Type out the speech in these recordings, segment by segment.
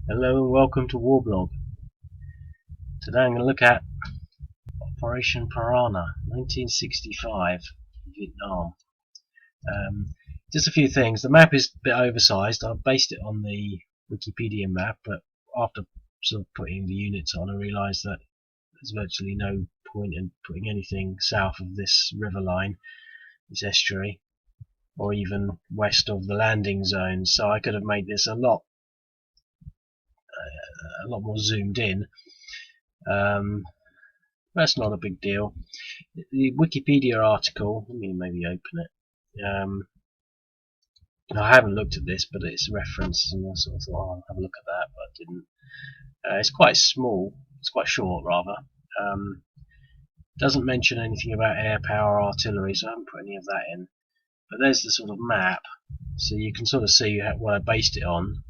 Hello and welcome to Warblog. Today I'm going to look at Operation Piranha, 1965, Vietnam. Just a few things. The map is a bit oversized. I've based it on the Wikipedia map, but after sort of putting the units on, I realised that there's virtually no point in putting anything south of this river line, this estuary, or even west of the landing zone. So I could have made this a lot more zoomed in. That's not a big deal. The Wikipedia article, let me maybe open it. I haven't looked at this, but it's referenced, and I sort of thought, oh, I'll have a look at that, but I didn't. It's quite small. It's quite short, rather. Doesn't mention anything about air power or artillery, so I haven't put any of that in. But there's the sort of map, so you can sort of see what I based it on.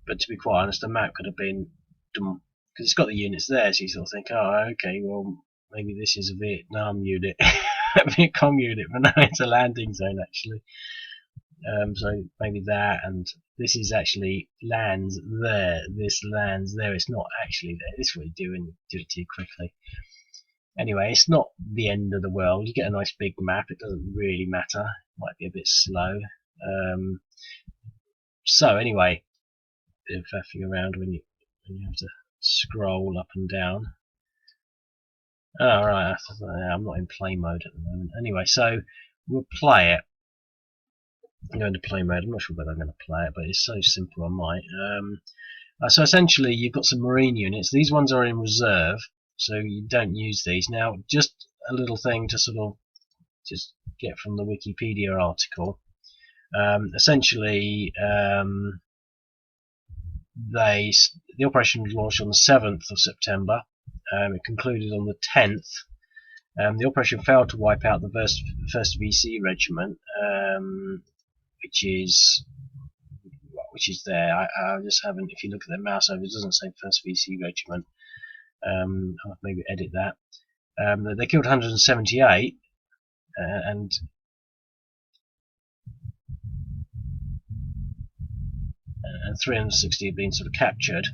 But to be quite honest, the map could have been because it's got the units there, so you sort of think, oh, okay, well, maybe this is a Vietnam unit, a Viet Cong unit, but no, it's a landing zone actually. So maybe that, and this is actually lands there. This lands there. It's not actually there. This is what you do and do it too quickly. Anyway, it's not the end of the world. You get a nice big map. It doesn't really matter. Might be a bit slow. So anyway, bit of faffing around when you have to scroll up and down. Oh, right, I'm not in play mode at the moment. Anyway, so we'll play it. I'm going to play mode. I'm not sure whether I'm going to play it, but it's so simple I might. So essentially, you've got some marine units. These ones are in reserve, so you don't use these. Now, just a little thing to sort of just get from the Wikipedia article. Essentially, the operation was launched on the 7th of September. It concluded on the 10th. The operation failed to wipe out the 1st VC Regiment, which is there. I just haven't. If you look at the mouse over, it doesn't say 1st VC Regiment. I'll maybe edit that. They killed 178, and 360 have been sort of captured.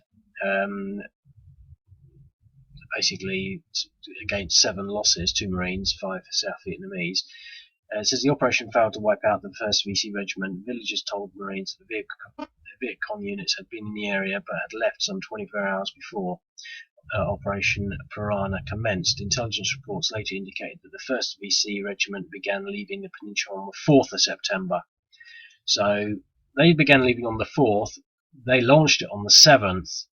Basically, against 7 losses, 2 Marines, 5 South Vietnamese. It says the operation failed to wipe out the 1st VC Regiment. Villagers told Marines that the Viet Cong units had been in the area but had left some 24 hours before Operation Piranha commenced. Intelligence reports later indicated that the 1st VC Regiment began leaving the peninsula on the 4th of September. So they began leaving on the 4th. They launched it on the 7th.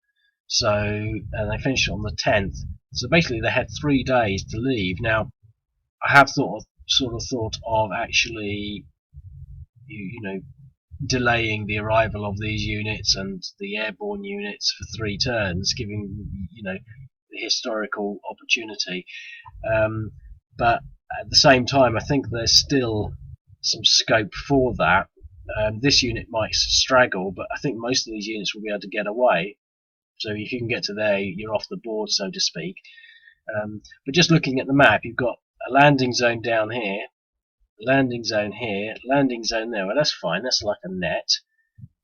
So and they finished it on the 10th. So basically they had 3 days to leave. Now I have thought of actually delaying the arrival of these units and the airborne units for 3 turns, giving the historical opportunity. But at the same time, I think there's still some scope for that. This unit might straggle, but I think most of these units will be able to get away. So if you can get to there, you're off the board, so to speak. But just looking at the map, you've got a landing zone down here, landing zone here, landing zone there. Well, that's fine. That's like a net.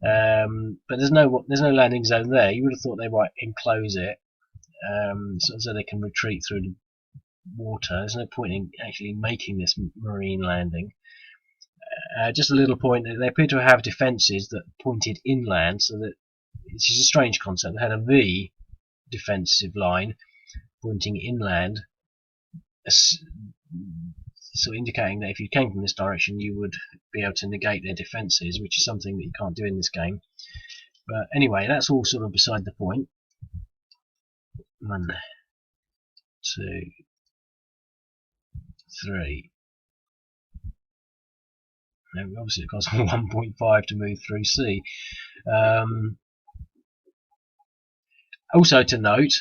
But there's no landing zone there. You would have thought they might enclose it, so they can retreat through the water. There's no point in actually making this marine landing. Just a little point, they appear to have defences that pointed inland, so that this is a strange concept. They had a V defensive line pointing inland, so indicating that if you came from this direction you would be able to negate their defences, which is something that you can't do in this game. But anyway, that's all sort of beside the point. 1, 2, 3. Now, obviously it costs 1.5 to move through sea. Also to note,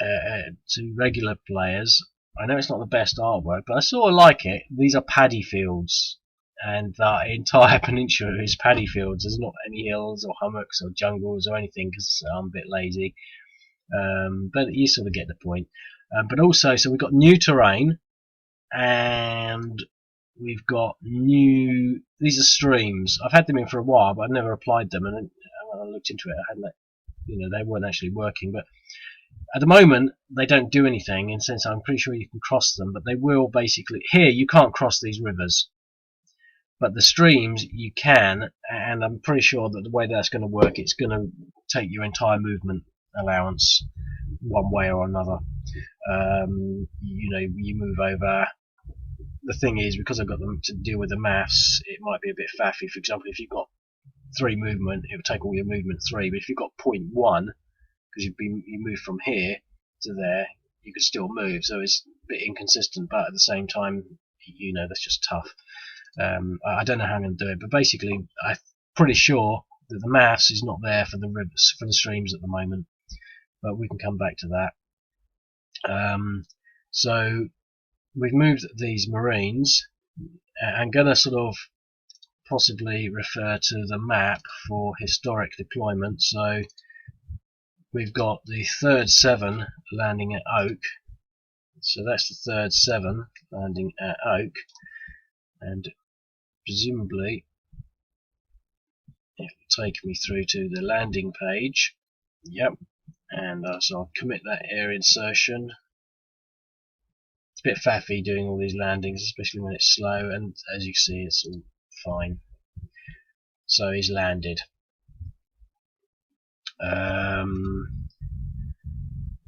to regular players, I know it's not the best artwork, but I sort of like it. These are paddy fields, and the entire peninsula is paddy fields. There's not any hills or hummocks or jungles or anything, because I'm a bit lazy. But you sort of get the point. But also, so we've got new terrain, and we've got these are streams. I've had them in for a while, but I've never applied them, and looked into it. I hadn't, they weren't actually working, but at the moment they don't do anything. In a sense, I'm pretty sure you can cross them, but they will basically. Here you can't cross these rivers, but the streams you can, and I'm pretty sure that the way that's going to work, it's going to take your entire movement allowance one way or another. You move over. The thing is, because I've got them to deal with the maths, it might be a bit faffy. For example, if you've got 3 movement, it would take all your movement 3. But if you've got 0.1, because you move from here to there, you could still move. So it's a bit inconsistent, but at the same time, that's just tough. I don't know how I'm going to do it, but basically, I'm pretty sure that the maths is not there for the rivers, for the streams at the moment. But we can come back to that. So we've moved these marines. I'm going to sort of possibly refer to the map for historic deployment. So we've got the third 7 landing at Oak. So that's the third 7 landing at Oak, and presumably it will take me through to the landing page. Yep, and so I'll commit that air insertion. It's a bit faffy doing all these landings, especially when it's slow, and as you see, it's all fine. So he's landed.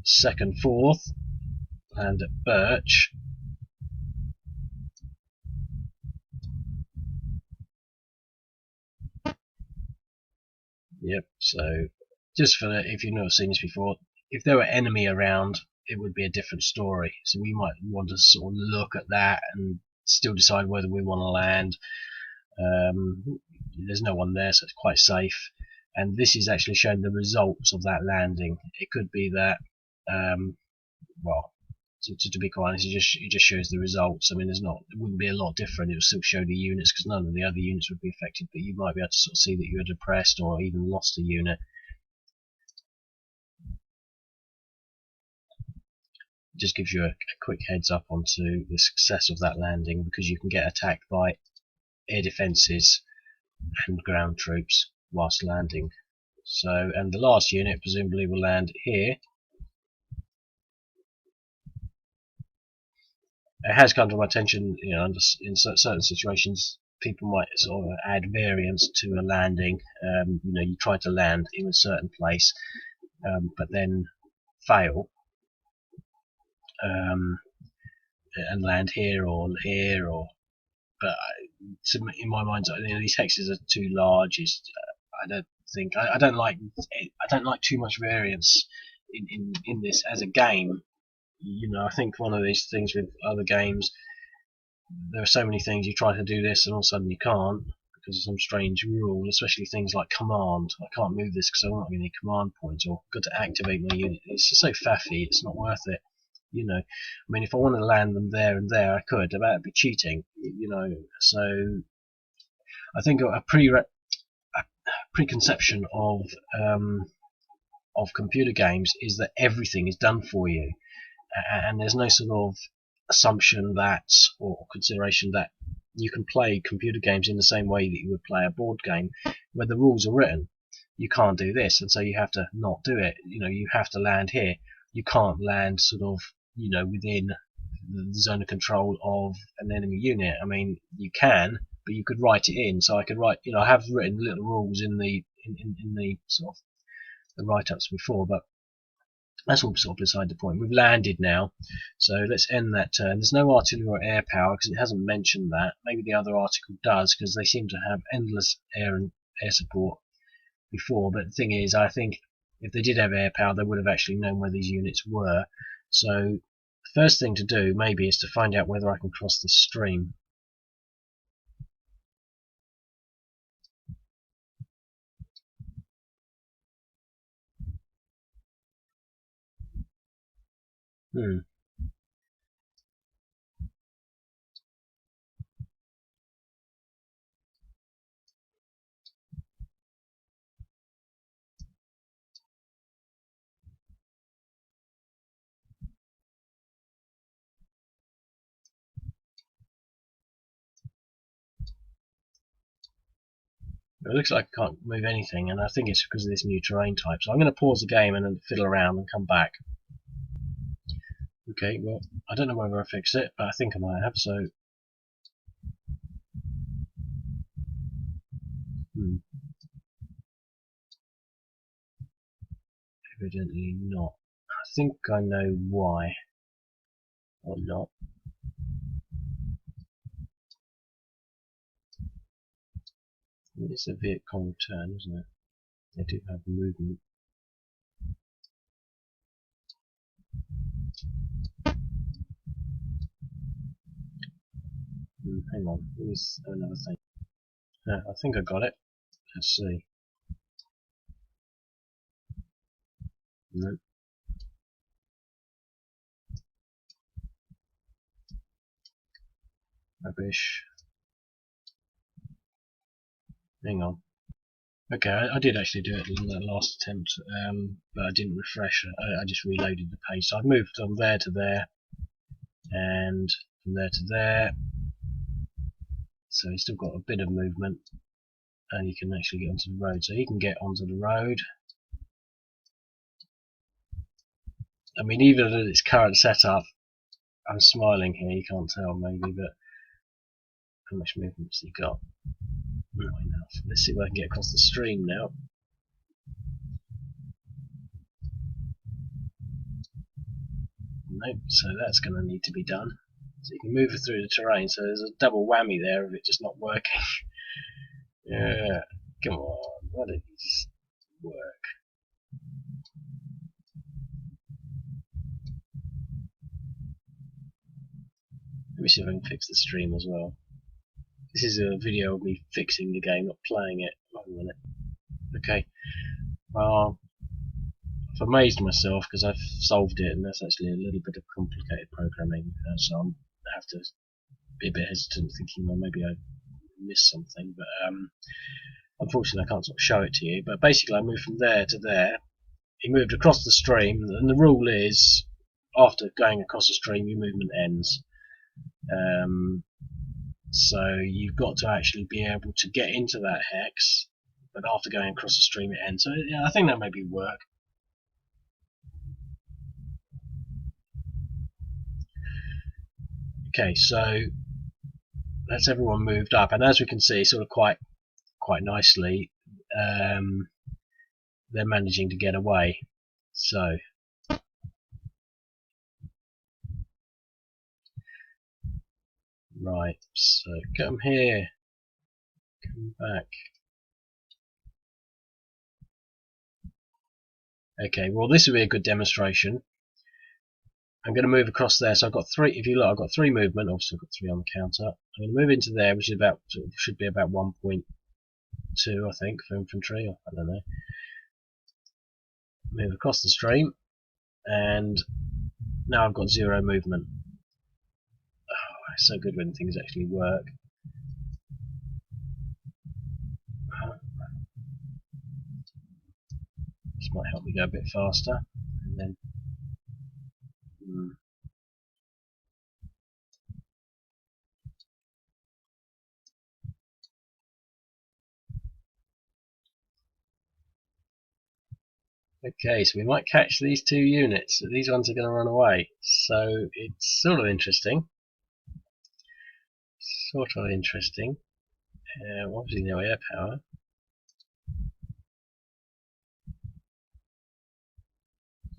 Second, 4th, land at Birch. Yep, so just for if you've never seen this before, if there were enemy around, it would be a different story. So we might want to sort of look at that and still decide whether we want to land. There's no one there, so it's quite safe. And this is actually showing the results of that landing. It could be that, well, to be quite honest, it just shows the results. I mean, it wouldn't be a lot different. It would still show the units because none of the other units would be affected, but you might be able to sort of see that you were depressed or even lost a unit. It just gives you a quick heads up onto the success of that landing, because you can get attacked by air defences and ground troops whilst landing. So, and the last unit presumably will land here. It has come to my attention, in certain situations, people might sort of add variance to a landing. You try to land in a certain place, but then fail, and land here or here, but in my mind, these hexes are too large. I don't like too much variance in this as a game. I think one of these things with other games, there are so many things you try to do this and all of a sudden you can't because of some strange rule, especially things like command. I can't move this because I'm not getting any command points, or got to activate my unit. It's just so faffy, it's not worth it. I mean, if I want to land them there and there, I could. That'd be cheating, So I think a preconception of computer games is that everything is done for you, and there's no sort of assumption that, or consideration that, you can play computer games in the same way that you would play a board game, where the rules are written. You can't do this, and so you have to not do it. You have to land here. You can't land sort of within the zone of control of an enemy unit. I mean, you can, but you could write it in. So I could write, I have written little rules in the sort of the write-ups before, but that's all sort of beside the point. We've landed now, so let's end that turn. There's no artillery or air power because it hasn't mentioned that. Maybe the other article does, because they seem to have endless air support before. But the thing is, I think if they did have air power, they would have actually known where these units were. So the first thing to do maybe is to find out whether I can cross this stream. It looks like I can't move anything, and I think it's because of this new terrain type. So I'm going to pause the game and then fiddle around and come back. Okay, well, I don't know whether I fixed it, but I think I might have, so... Evidently not. I think I know why. Or not. It's a Viet Cong return, isn't it? They do have movement. Hang on, let me another thing. I think I got it. Let's see. No. Rubbish. Hang on. Okay, I did actually do it in that last attempt, but I didn't refresh. I just reloaded the page. So I've moved from there to there, and from there to there. So he's still got a bit of movement, and you can actually get onto the road. So he can get onto the road. I mean, even at its current setup, I'm smiling here. You can't tell maybe, but how much movement has he got? Not enough. Let's see if I can get across the stream now. Nope, so that's going to need to be done. So you can move it through the terrain, so there's a double whammy there of it just not working. Yeah, come on, why did it just work? Let me see if I can fix the stream as well. This is a video of me fixing the game, not playing it. Okay, well, I've amazed myself because I've solved it, and that's actually a little bit of complicated programming, so I have to be a bit hesitant, thinking, well, maybe I missed something, but unfortunately I can't sort of show it to you. But basically I moved from there to there. He moved across the stream, and the rule is after going across the stream your movement ends. So you've got to actually be able to get into that hex, but after going across the stream it ends. So yeah, I think that maybe work. Okay, so that's everyone moved up, and as we can see, sort of quite nicely, they're managing to get away. So right, so come here, come back. Okay, well this will be a good demonstration. I'm going to move across there, so I've got three. If you look, I've got three movement. Obviously, I've got three on the counter. I'm going to move into there, which is about should be about 1.2, I think, for infantry. I don't know. Move across the stream, and now I've got 0 movement. Oh, it's so good when things actually work. This might help me go a bit faster, and then. Okay, so we might catch these two units. So these ones are going to run away. So it's sort of interesting. Obviously no air power.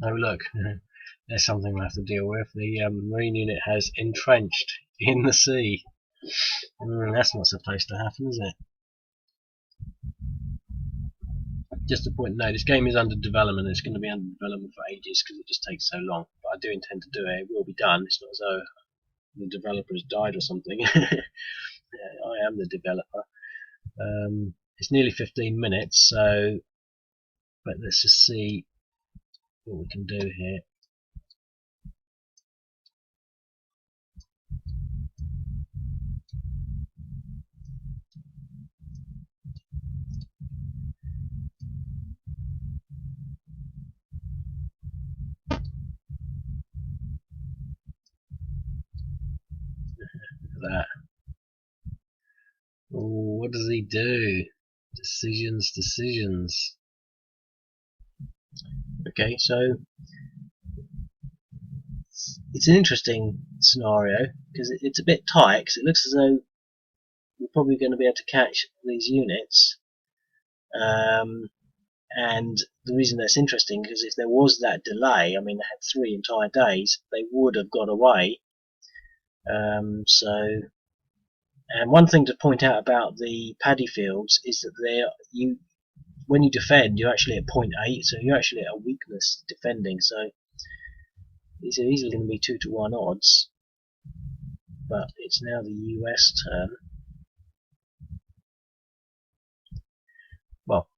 Oh look, there's something we'll have to deal with. The marine unit has entrenched in the sea. That's not supposed to happen, is it? Just a point, no, this game is under development. It's going to be under development for ages because it just takes so long. But I do intend to do it. It will be done. It's not as though the developer has died or something. I am the developer. It's nearly 15 minutes, so but let's just see what we can do here. Look at that. Ooh, what does he do? Decisions. Okay, so it's an interesting scenario because it's a bit tight, because it looks as though we're probably going to be able to catch these units. And the reason that's interesting is if there was that delay, I mean, they had 3 entire days, they would have got away. And one thing to point out about the paddy fields is that when you defend, you're actually at 0.8, so you're actually at a weakness defending. So these are easily going to be 2-to-1 odds. But it's now the US turn. Well,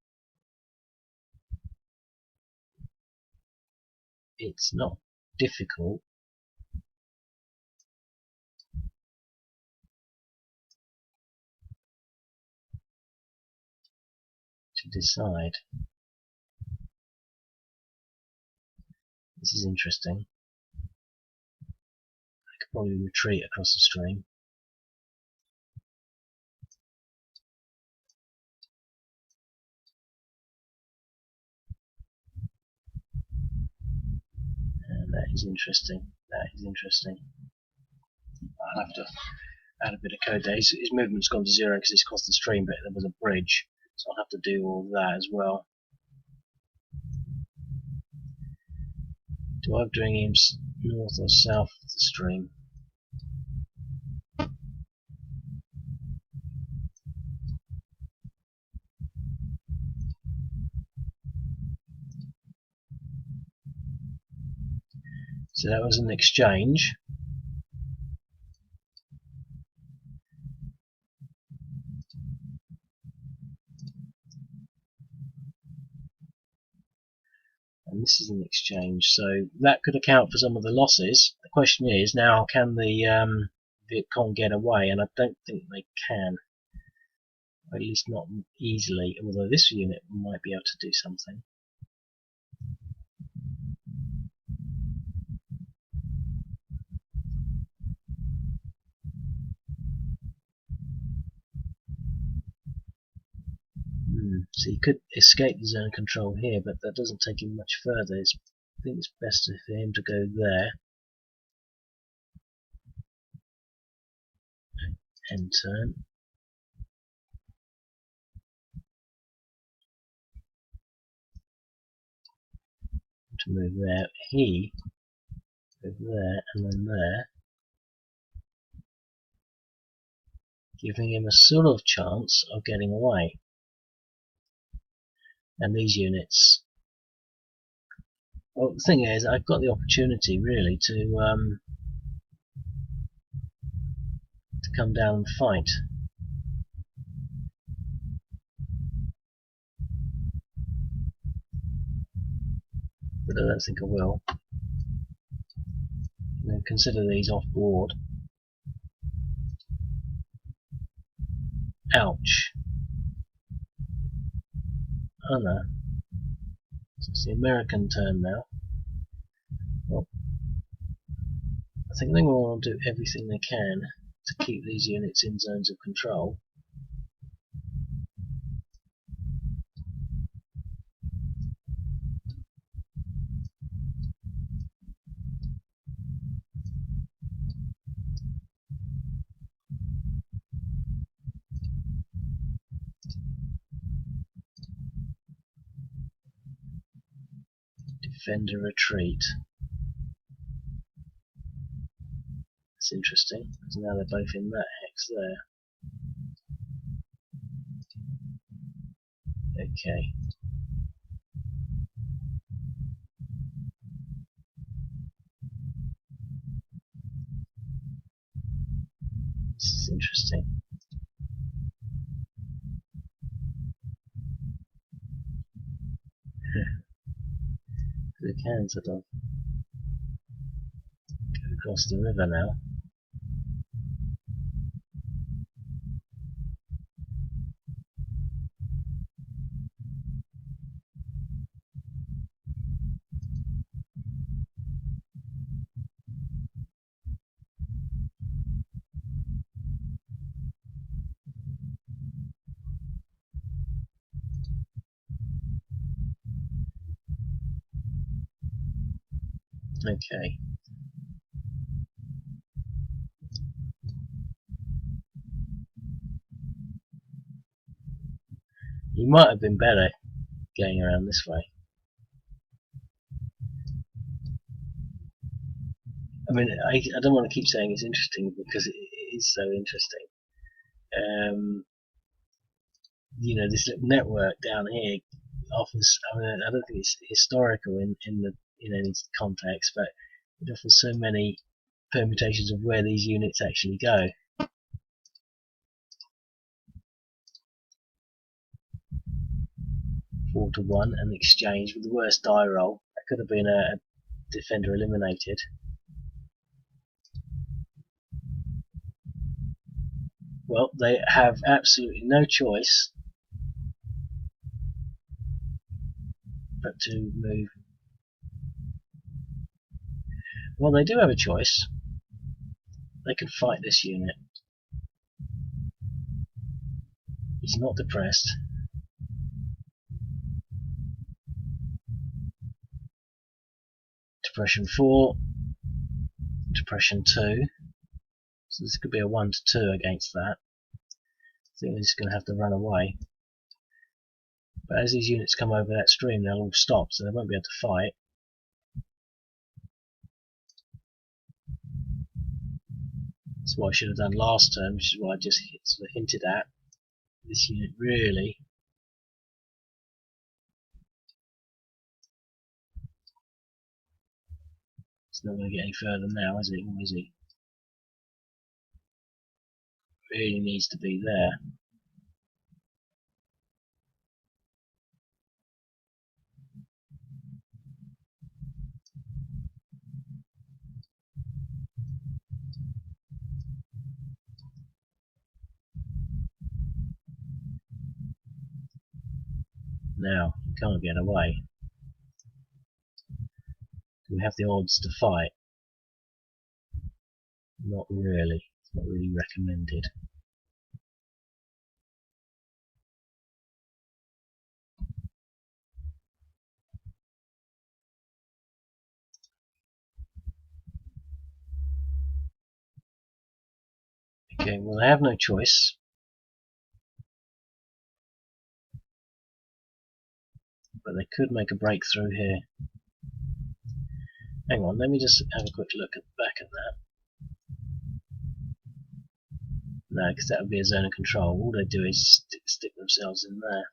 it's not difficult to decide. This is interesting. I could probably retreat across the stream. And that is interesting. That is interesting. I'll have to add a bit of code there. His movement's gone to 0 because it's crossed the stream, but there was a bridge, so I'll have to do all that as well. Do I bring him north or south of the stream? So that was an exchange. And this is an exchange, so that could account for some of the losses. The question is now, can the Viet Cong get away? And I don't think they can, or at least not easily, although this unit might be able to do something. So he could escape the zone of control here, but that doesn't take him much further. I think it's best for him to go there. End turn. To move there. He move there and then there, giving him a sort of chance of getting away. And these units, well, the thing is, I've got the opportunity really to come down and fight. But I don't think I will. Consider these off board. Ouch. Oh no. So it's the American turn now. Well, I think they will want to do everything they can to keep these units in zones of control. Defend a retreat. That's interesting, because now they're both in that hex there. Okay. This is interesting. They can sort of go across the river now. Okay. He might have been better going around this way. I mean, I don't want to keep saying it's interesting because it is so interesting. You know, this little network down here offers. I mean, I don't think it's historical in any context, but it offers so many permutations of where these units actually go. 4-1, and exchange with the worst die roll. That could have been a defender eliminated. Well, they have absolutely no choice but to move. Well, they do have a choice. They can fight this unit. He's not depressed. Depression 4, Depression 2. So this could be a 1-2 against that. I think he's going to have to run away. But as these units come over that stream, they'll all stop, so they won't be able to fight. That's what I should have done last turn, which is what I just sort of hinted at. This unit really. It's not going to get any further now, is it? Or is he? Really needs to be there. Now, you can't get away. Do we have the odds to fight? Not really. It's not really recommended. Okay, well they have no choice. But they could make a breakthrough here. Hang on, let me just have a quick look back at that. No, because that would be a zone of control. All they do is stick themselves in there.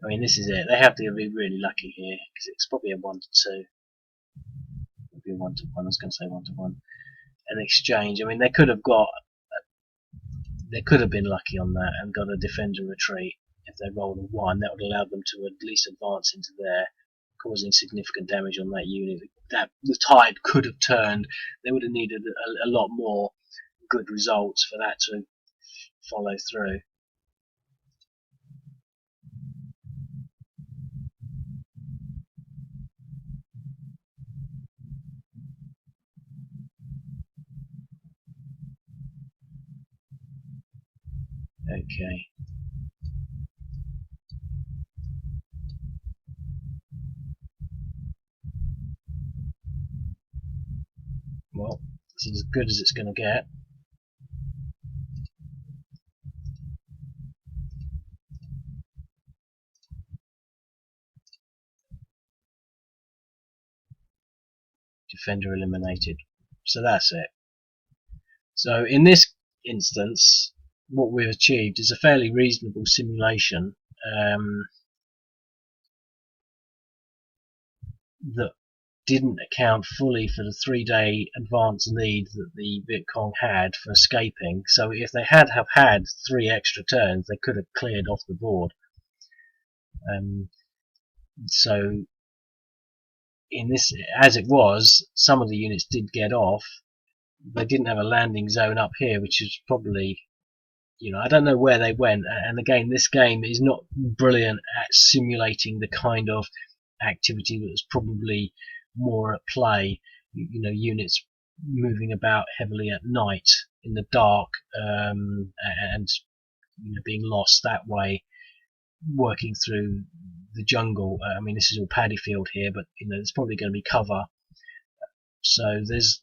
I mean, this is it. They have to be really lucky here, because it's probably a 1-2. Maybe a 1-1. I was going to say 1-1. An exchange. I mean, they could have been lucky on that and got a defender retreat. If they rolled a 1, that would allow them to at least advance into there, causing significant damage on that unit. That the tide could have turned. They would have needed a lot more good results for that to follow through. Okay. Well, this is as good as it's going to get. Defender eliminated. So that's it. So in this instance, what we've achieved is a fairly reasonable simulation that didn't account fully for the 3-day advance lead that the Viet Cong had for escaping. So if they had have had 3 extra turns, they could have cleared off the board. So in this, as it was, some of the units did get off. They didn't have a landing zone up here, which is probably, you know, I don't know where they went. And again, this game is not brilliant at simulating the kind of activity that was probably more at play. You know, units moving about heavily at night in the dark, and you know, being lost that way. working through the jungle. I mean, this is all paddy field here, but there's probably going to be cover. So there's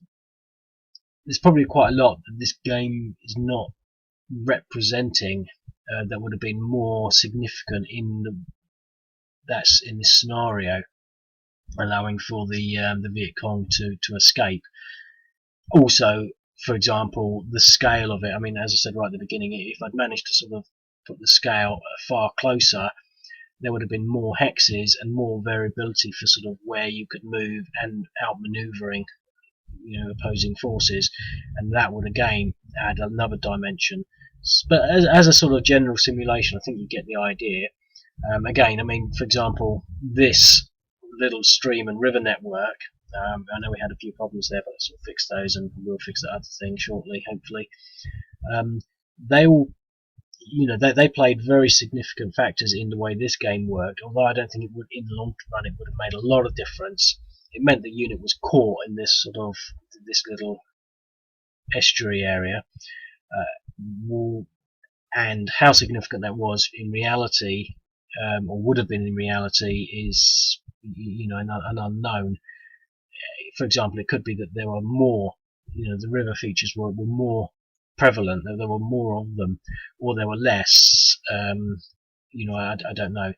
probably quite a lot that this game is not representing that would have been more significant in this scenario, allowing for the Viet Cong to escape. Also, for example, the scale of it. I mean, as I said right at the beginning, if I'd managed to sort of put the scale far closer, there would have been more hexes and more variability for sort of where you could move and outmaneuvering opposing forces, and that would again add another dimension. But as a sort of general simulation, I think you get the idea. Again, I mean, for example, this little stream and river network, I know we had a few problems there, but let's sort of fix those, and we'll fix that other thing shortly, hopefully. They all, they played very significant factors in the way this game worked, although I don't think it would, in the long run, it would have made a lot of difference. It meant the unit was caught in this little estuary area, and how significant that was in reality, or would have been in reality, is an unknown. For example, it could be that there were more, the river features were more prevalent, that there were more of them, or there were less. I don't know.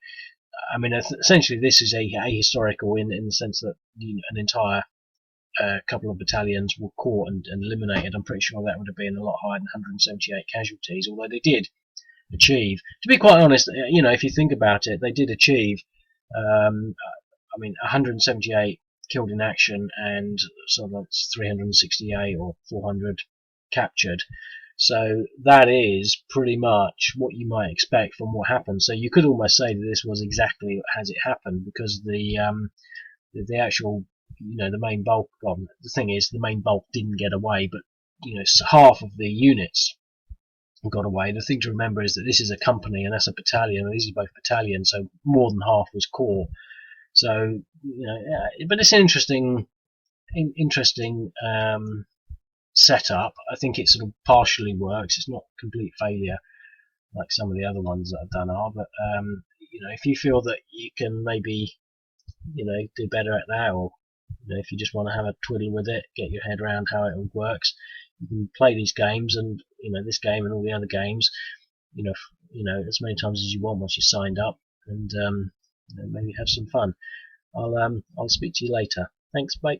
I mean, essentially, this is ahistorical in the sense that an entire couple of battalions were caught and eliminated. I'm pretty sure that would have been a lot higher than 178 casualties, although they did achieve. To be quite honest, if you think about it, they did achieve. I mean, 178 killed in action, and so that's 368 or 400 captured. So that is pretty much what you might expect from what happened. So you could almost say that this was exactly as it happened, because the actual, the main bulk. Well, the thing is, the main bulk didn't get away, but half of the units got away. The thing to remember is that this is a company and that's a battalion, and these are both battalions, so more than half was caught. So but it's an interesting setup. I think it sort of partially works. It's not a complete failure like some of the other ones that I've done are, but if you feel that you can maybe do better at that, or if you just want to have a twiddle with it, get your head around how it all works, you can play these games, and this game and all the other games, as many times as you want once you're signed up, and maybe have some fun. I'll speak to you later. Thanks, bye.